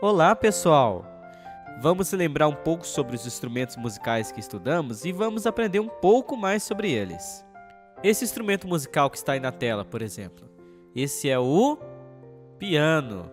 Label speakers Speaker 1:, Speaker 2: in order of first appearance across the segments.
Speaker 1: Olá, pessoal! Vamos lembrar um pouco sobre os instrumentos musicais que estudamos e vamos aprender um pouco mais sobre eles. Esse instrumento musical que está aí na tela, por exemplo, esse é o piano.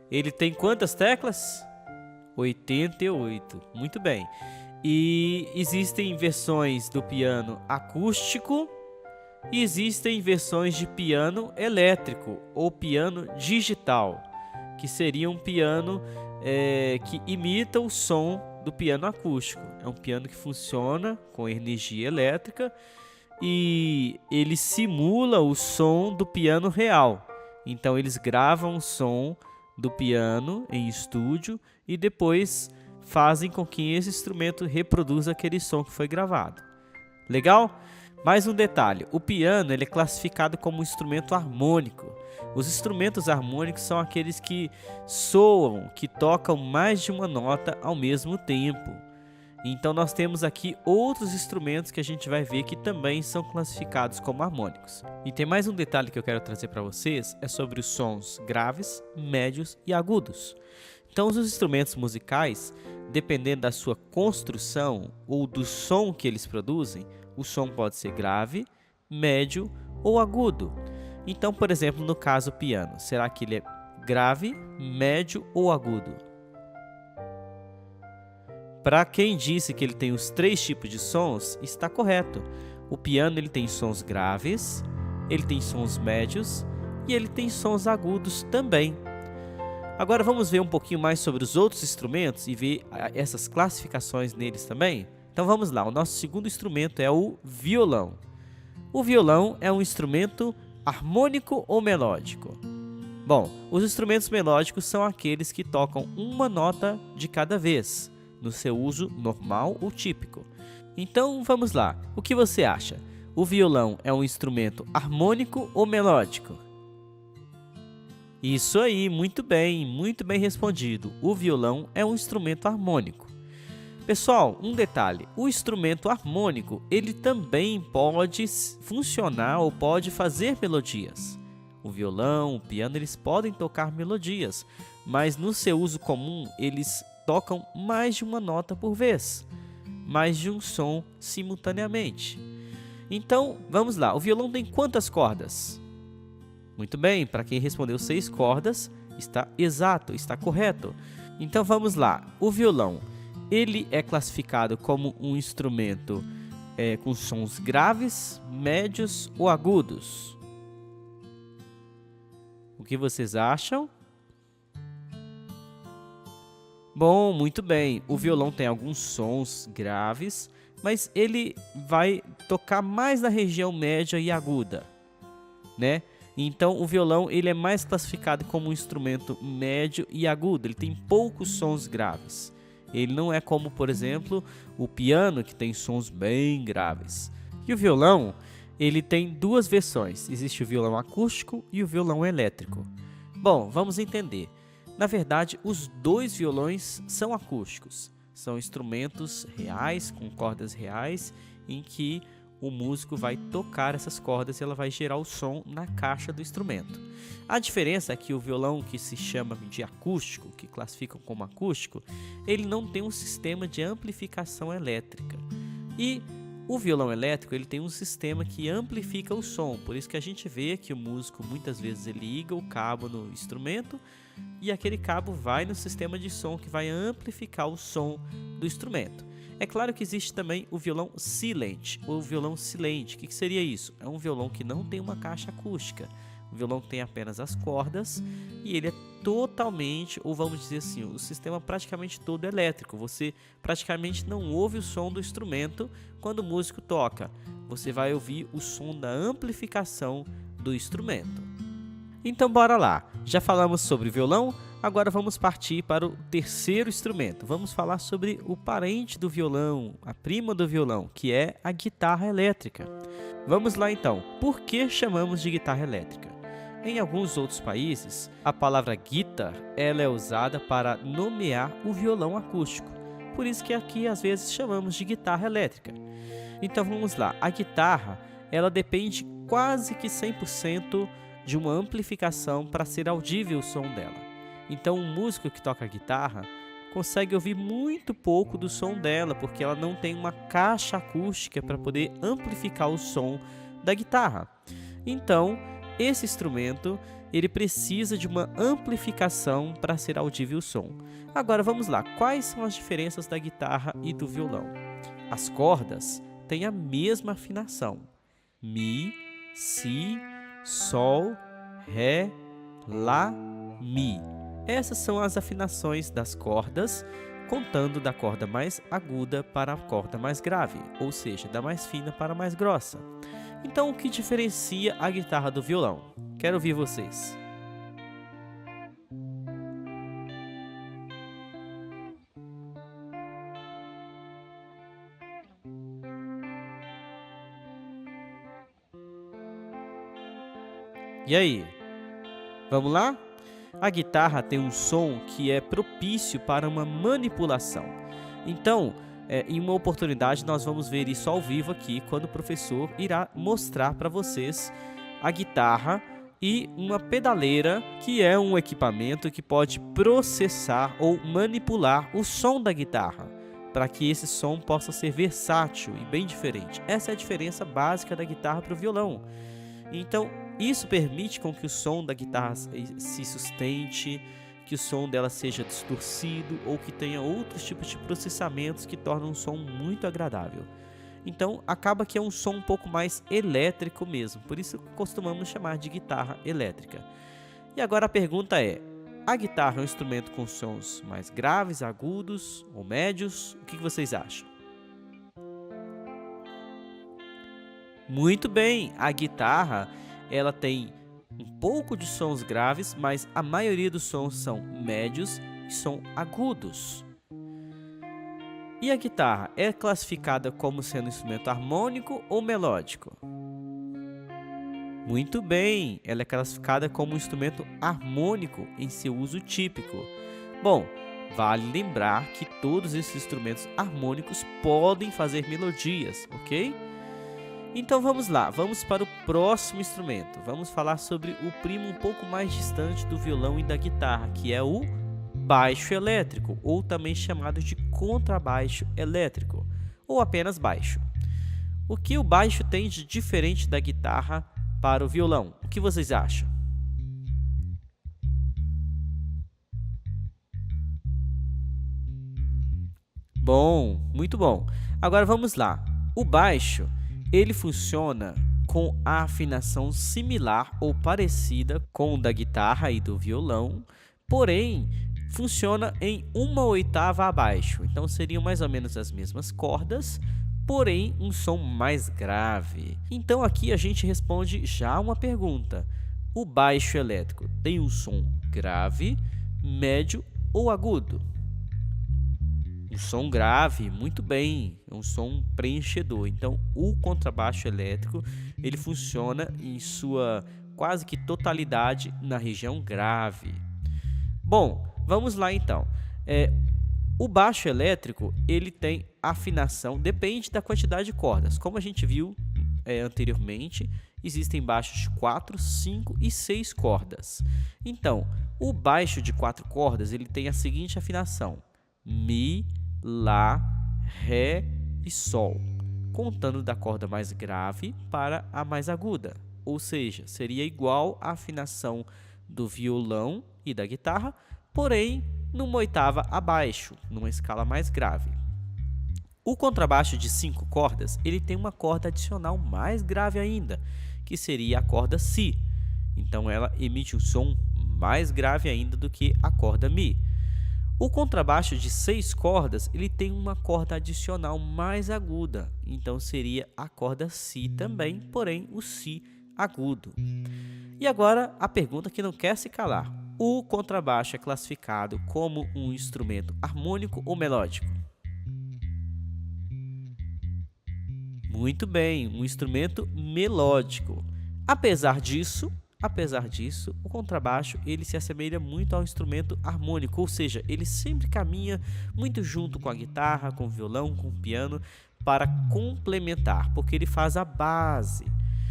Speaker 1: Ele tem quantas teclas? 88. Muito bem. E existem versões do piano acústico e existem versões de piano elétrico ou piano digital, que seria um piano que imita o som do piano acústico. É um piano que funciona com energia elétrica e ele simula o som do piano real. Então eles gravam o som do piano em estúdio e depois fazem com que esse instrumento reproduza aquele som que foi gravado. Legal? Mais um detalhe, o piano ele é classificado como um instrumento harmônico. Os instrumentos harmônicos são aqueles que soam, que tocam mais de uma nota ao mesmo tempo. Então nós temos aqui outros instrumentos que a gente vai ver que também são classificados como harmônicos. E tem mais um detalhe que eu quero trazer para vocês, é sobre os sons graves, médios e agudos. Então os instrumentos musicais, dependendo da sua construção ou do som que eles produzem, o som pode ser grave, médio ou agudo. Então, por exemplo, no caso do piano, será que ele é grave, médio ou agudo? Para quem disse que ele tem os três tipos de sons, está correto. O piano ele tem sons graves, ele tem sons médios e ele tem sons agudos também. Agora vamos ver um pouquinho mais sobre os outros instrumentos e ver essas classificações neles também? Então vamos lá, o nosso segundo instrumento é o violão. O violão é um instrumento harmônico ou melódico? Bom, os instrumentos melódicos são aqueles que tocam uma nota de cada vez, no seu uso normal ou típico. Então vamos lá, o que você acha? O violão é um instrumento harmônico ou melódico? Isso aí, muito bem respondido. O violão é um instrumento harmônico. Pessoal, um detalhe, o instrumento harmônico, ele também pode funcionar ou pode fazer melodias. O violão, o piano, eles podem tocar melodias, mas no seu uso comum, eles tocam mais de uma nota por vez, mais de um som simultaneamente. Então, vamos lá, o violão tem quantas cordas? Muito bem, para quem respondeu 6 cordas, está exato, está correto. Então vamos lá, o violão, ele é classificado como um instrumento com sons graves, médios ou agudos? O que vocês acham? Bom, muito bem, o violão tem alguns sons graves, mas ele vai tocar mais na região média e aguda, né? Então o violão ele é mais classificado como um instrumento médio e agudo, ele tem poucos sons graves. Ele não é como, por exemplo, o piano que tem sons bem graves. E o violão, ele tem duas versões, existe o violão acústico e o violão elétrico. Bom, vamos entender. Na verdade, os dois violões são acústicos, são instrumentos reais, com cordas reais, em que o músico vai tocar essas cordas e ela vai gerar o som na caixa do instrumento. A diferença é que o violão que se chama de acústico, que classificam como acústico, ele não tem um sistema de amplificação elétrica. E o violão elétrico ele tem um sistema que amplifica o som, por isso que a gente vê que o músico muitas vezes ele liga o cabo no instrumento e aquele cabo vai no sistema de som que vai amplificar o som do instrumento. É claro que existe também o violão silent, ou violão silente. O que seria isso? É um violão que não tem uma caixa acústica. O violão tem apenas as cordas e ele é totalmente, ou vamos dizer assim, o sistema praticamente todo elétrico. Você praticamente não ouve o som do instrumento quando o músico toca. Você vai ouvir o som da amplificação do instrumento. Então bora lá, já falamos sobre o violão, agora vamos partir para o terceiro instrumento. Vamos falar sobre o parente do violão, a prima do violão, que é a guitarra elétrica. Vamos lá então, por que chamamos de guitarra elétrica? Em alguns outros países, a palavra guitar ela é usada para nomear o violão acústico. Por isso que aqui às vezes chamamos de guitarra elétrica. Então vamos lá, a guitarra ela depende quase que 100% de uma amplificação para ser audível o som dela. Então, o músico que toca guitarra consegue ouvir muito pouco do som dela, porque ela não tem uma caixa acústica para poder amplificar o som da guitarra. Então, esse instrumento ele precisa de uma amplificação para ser audível o som. Agora vamos lá, quais são as diferenças da guitarra e do violão? As cordas têm a mesma afinação: Mi, Si, Sol, Ré, Lá, Mi. Essas são as afinações das cordas, contando da corda mais aguda para a corda mais grave, ou seja, da mais fina para a mais grossa. Então, o que diferencia a guitarra do violão? Quero ouvir vocês. E aí? Vamos lá? A guitarra tem um som que é propício para uma manipulação. Então, em uma oportunidade, nós vamos ver isso ao vivo aqui, quando o professor irá mostrar para vocês a guitarra e uma pedaleira, que é um equipamento que pode processar ou manipular o som da guitarra, para que esse som possa ser versátil e bem diferente. Essa é a diferença básica da guitarra para o violão. Então, isso permite com que o som da guitarra se sustente, que o som dela seja distorcido ou que tenha outros tipos de processamentos que tornam um som muito agradável. Então, acaba que é um som um pouco mais elétrico mesmo, por isso costumamos chamar de guitarra elétrica. E agora a pergunta é: a guitarra é um instrumento com sons mais graves, agudos ou médios? O que vocês acham? Muito bem, a guitarra ela tem um pouco de sons graves, mas a maioria dos sons são médios e são agudos. E a guitarra é classificada como sendo um instrumento harmônico ou melódico? Muito bem, ela é classificada como um instrumento harmônico em seu uso típico. Bom, vale lembrar que todos esses instrumentos harmônicos podem fazer melodias, ok? Então vamos lá, vamos para o próximo instrumento. Vamos falar sobre o primo um pouco mais distante do violão e da guitarra, que é o baixo elétrico, ou também chamado de contrabaixo elétrico, ou apenas baixo. O que o baixo tem de diferente da guitarra para o violão? O que vocês acham? Bom, muito bom. Agora vamos lá. O baixo ele funciona com a afinação similar ou parecida com o da guitarra e do violão, porém funciona em uma oitava abaixo. Então seriam mais ou menos as mesmas cordas, porém um som mais grave. Então aqui a gente responde já uma pergunta: o baixo elétrico tem um som grave, médio ou agudo? Um som grave, muito bem, um som preenchedor. Então, o contrabaixo elétrico, ele funciona em sua quase que totalidade na região grave. Bom, vamos lá então. O baixo elétrico, ele tem afinação, depende da quantidade de cordas. Como a gente viu anteriormente, existem baixos de 4, 5 e 6 cordas. Então, o baixo de 4 cordas, ele tem a seguinte afinação: Mi, Lá, Ré e Sol, contando da corda mais grave para a mais aguda, ou seja, seria igual à afinação do violão e da guitarra, porém numa oitava abaixo, numa escala mais grave. O contrabaixo de 5 cordas, ele tem uma corda adicional mais grave ainda, que seria a corda Si. Então ela emite um som mais grave ainda do que a corda Mi. O contrabaixo de 6 cordas, ele tem uma corda adicional mais aguda, então seria a corda Si também, porém o Si agudo. E agora a pergunta que não quer se calar: o contrabaixo é classificado como um instrumento harmônico ou melódico? Muito bem, um instrumento melódico. Apesar disso, o contrabaixo ele se assemelha muito ao instrumento harmônico, ou seja, ele sempre caminha muito junto com a guitarra, com o violão, com o piano, para complementar, porque ele faz a base.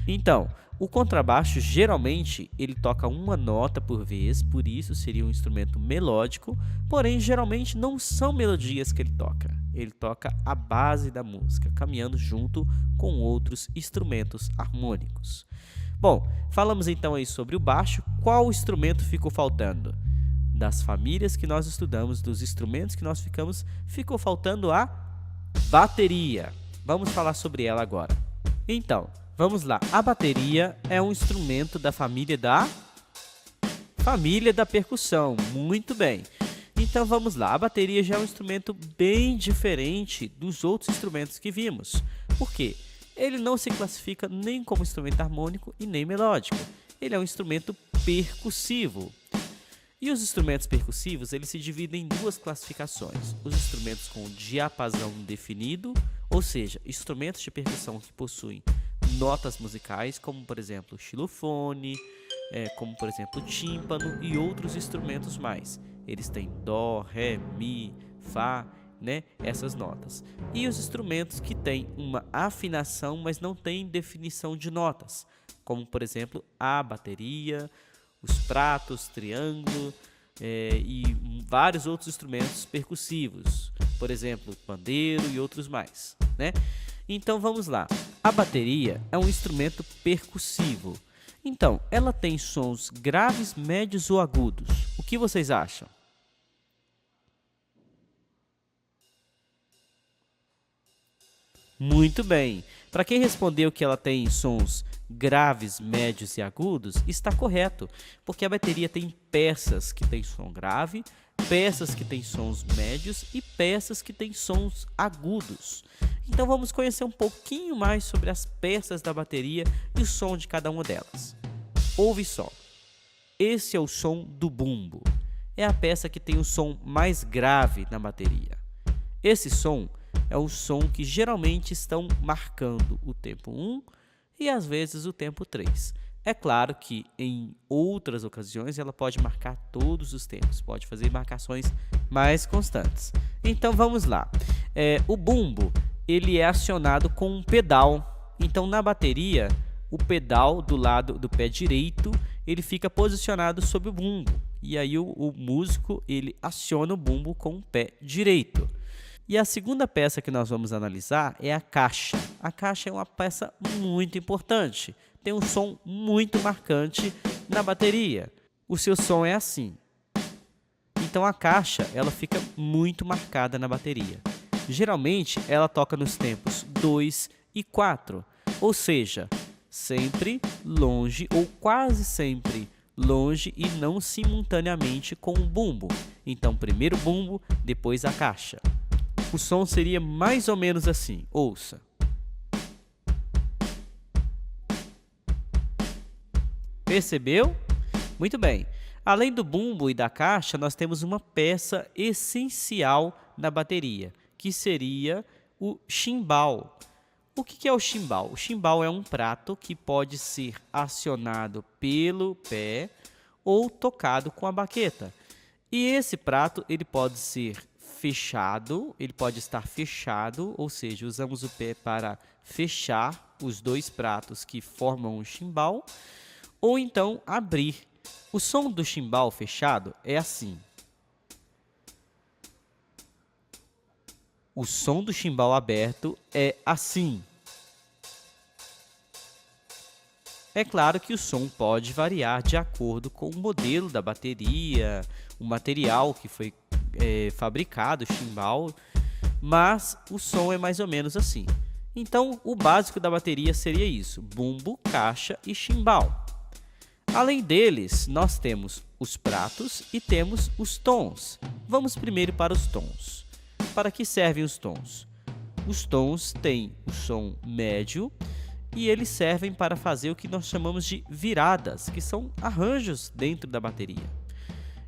Speaker 1: Então, o contrabaixo geralmente ele toca uma nota por vez, por isso seria um instrumento melódico, porém geralmente não são melodias que ele toca. Ele toca a base da música, caminhando junto com outros instrumentos harmônicos. Bom, falamos então aí sobre o baixo. Qual instrumento ficou faltando? Das famílias que nós estudamos, dos instrumentos que nós ficou faltando a bateria. Vamos falar sobre ela agora. Então, vamos lá. A bateria é um instrumento da família da percussão. Muito bem. Então vamos lá. A bateria já é um instrumento bem diferente dos outros instrumentos que vimos. Por quê? Ele não se classifica nem como instrumento harmônico e nem melódico. Ele é um instrumento percussivo. E os instrumentos percussivos, eles se dividem em duas classificações. Os instrumentos com diapasão definido, ou seja, instrumentos de percussão que possuem notas musicais, como por exemplo o xilofone, como por exemplo o tímpano e outros instrumentos mais. Eles têm dó, ré, mi, fá, né? Essas notas. E os instrumentos que têm uma afinação, mas não têm definição de notas, como por exemplo a bateria, os pratos, triângulo e vários outros instrumentos percussivos, por exemplo, pandeiro e outros mais, né? Então vamos lá. A bateria é um instrumento percussivo. Então, ela tem sons graves, médios ou agudos. O que vocês acham? Muito bem. Para quem respondeu que ela tem sons graves, médios e agudos, está correto, porque a bateria tem peças que têm som grave, peças que têm sons médios e peças que têm sons agudos. Então vamos conhecer um pouquinho mais sobre as peças da bateria e o som de cada uma delas. Ouve só. Esse é o som do bumbo. É a peça que tem o som mais grave na bateria. Esse som é o som que geralmente estão marcando o tempo 1 e às vezes o tempo 3. É claro que em outras ocasiões ela pode marcar todos os tempos, pode fazer marcações mais constantes. Então vamos lá. O bumbo ele é acionado com um pedal. Então na bateria o pedal do lado do pé direito ele fica posicionado sobre o bumbo e aí o músico ele aciona o bumbo com o pé direito. E a segunda peça que nós vamos analisar é a caixa. A caixa é uma peça muito importante, tem um som muito marcante na bateria. O seu som é assim. Então a caixa ela fica muito marcada na bateria. Geralmente ela toca nos tempos 2 e 4, ou seja, sempre longe ou quase sempre longe e não simultaneamente com o bumbo. Então primeiro bumbo, depois a caixa. O som seria mais ou menos assim. Ouça. Percebeu? Muito bem. Além do bumbo e da caixa, nós temos uma peça essencial na bateria, que seria o chimbal. O que é o chimbal? O chimbal é um prato que pode ser acionado pelo pé ou tocado com a baqueta. E esse prato ele pode ser fechado, ele pode estar fechado, ou seja, usamos o pé para fechar os dois pratos que formam o chimbal, ou então abrir. O som do chimbal fechado é assim. O som do chimbal aberto é assim. É claro que o som pode variar de acordo com o modelo da bateria, o material que foi fabricado, o chimbal, mas o som é mais ou menos assim. Então, o básico da bateria seria isso: bumbo, caixa e chimbal. Além deles, nós temos os pratos e temos os tons. Vamos primeiro para os tons. Para que servem os tons? Os tons têm o som médio e eles servem para fazer o que nós chamamos de viradas, que são arranjos dentro da bateria.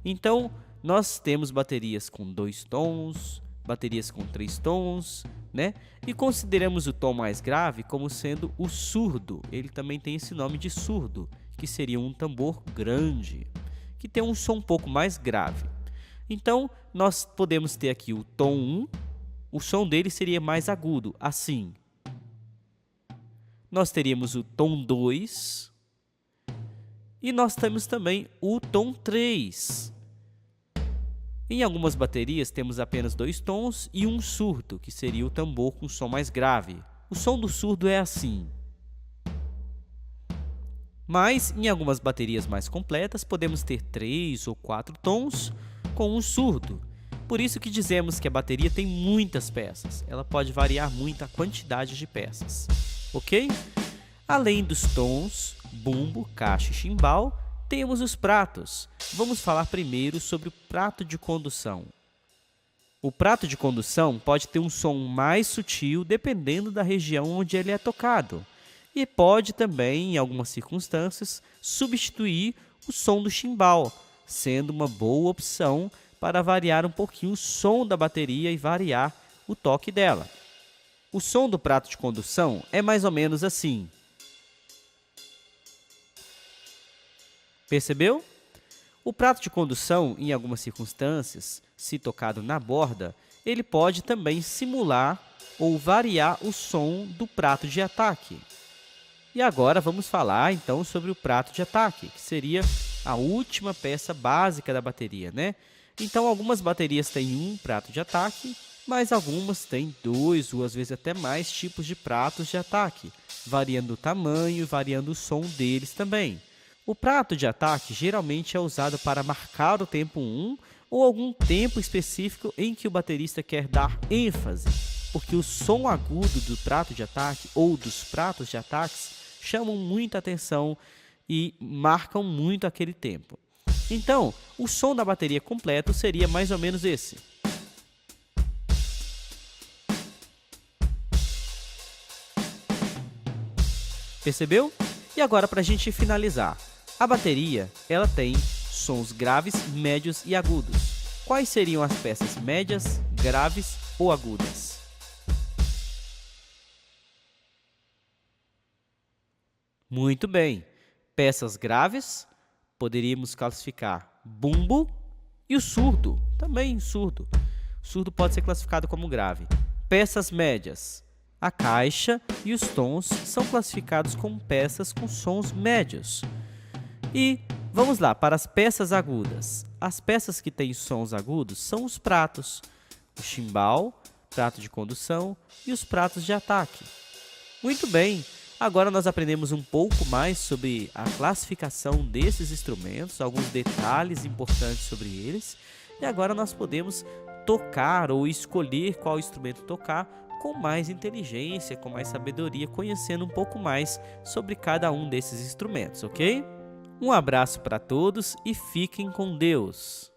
Speaker 1: Então, nós temos baterias com 2 tons, baterias com 3 tons, né? E consideramos o tom mais grave como sendo o surdo. Ele também tem esse nome de surdo, que seria um tambor grande, que tem um som um pouco mais grave. Então, nós podemos ter aqui o tom 1, o som dele seria mais agudo, assim. Nós teríamos o tom 2, E nós temos também o tom 3. Em algumas baterias temos apenas 2 tons e um surdo, que seria o tambor com som mais grave. O som do surdo é assim. Mas em algumas baterias mais completas podemos ter 3 ou 4 tons com um surdo. Por isso que dizemos que a bateria tem muitas peças. Ela pode variar muito a quantidade de peças, ok? Além dos tons, bumbo, caixa e chimbal, temos os pratos. Vamos falar primeiro sobre o prato de condução. O prato de condução pode ter um som mais sutil dependendo da região onde ele é tocado. E pode também, em algumas circunstâncias, substituir o som do chimbal, sendo uma boa opção para variar um pouquinho o som da bateria e variar o toque dela. O som do prato de condução é mais ou menos assim. Percebeu? O prato de condução, em algumas circunstâncias, se tocado na borda, ele pode também simular ou variar o som do prato de ataque. E agora vamos falar então sobre o prato de ataque, que seria a última peça básica da bateria, né? Então algumas baterias têm um prato de ataque, mas algumas têm 2 ou às vezes até mais tipos de pratos de ataque, variando o tamanho e variando o som deles também. O prato de ataque geralmente é usado para marcar o tempo 1 ou algum tempo específico em que o baterista quer dar ênfase, porque o som agudo do prato de ataque ou dos pratos de ataques chamam muita atenção e marcam muito aquele tempo. Então, o som da bateria completo seria mais ou menos esse. Percebeu? E agora, para a gente finalizar, a bateria ela tem sons graves, médios e agudos. Quais seriam as peças médias, graves ou agudas? Muito bem. Peças graves, poderíamos classificar bumbo e o surdo, também surdo. Surdo pode ser classificado como grave. Peças médias, a caixa e os tons são classificados como peças com sons médios. E vamos lá, para as peças agudas. As peças que têm sons agudos são os pratos, o chimbal, prato de condução e os pratos de ataque. Muito bem, agora nós aprendemos um pouco mais sobre a classificação desses instrumentos, alguns detalhes importantes sobre eles, e agora nós podemos tocar ou escolher qual instrumento tocar com mais inteligência, com mais sabedoria, conhecendo um pouco mais sobre cada um desses instrumentos, ok? Um abraço para todos e fiquem com Deus!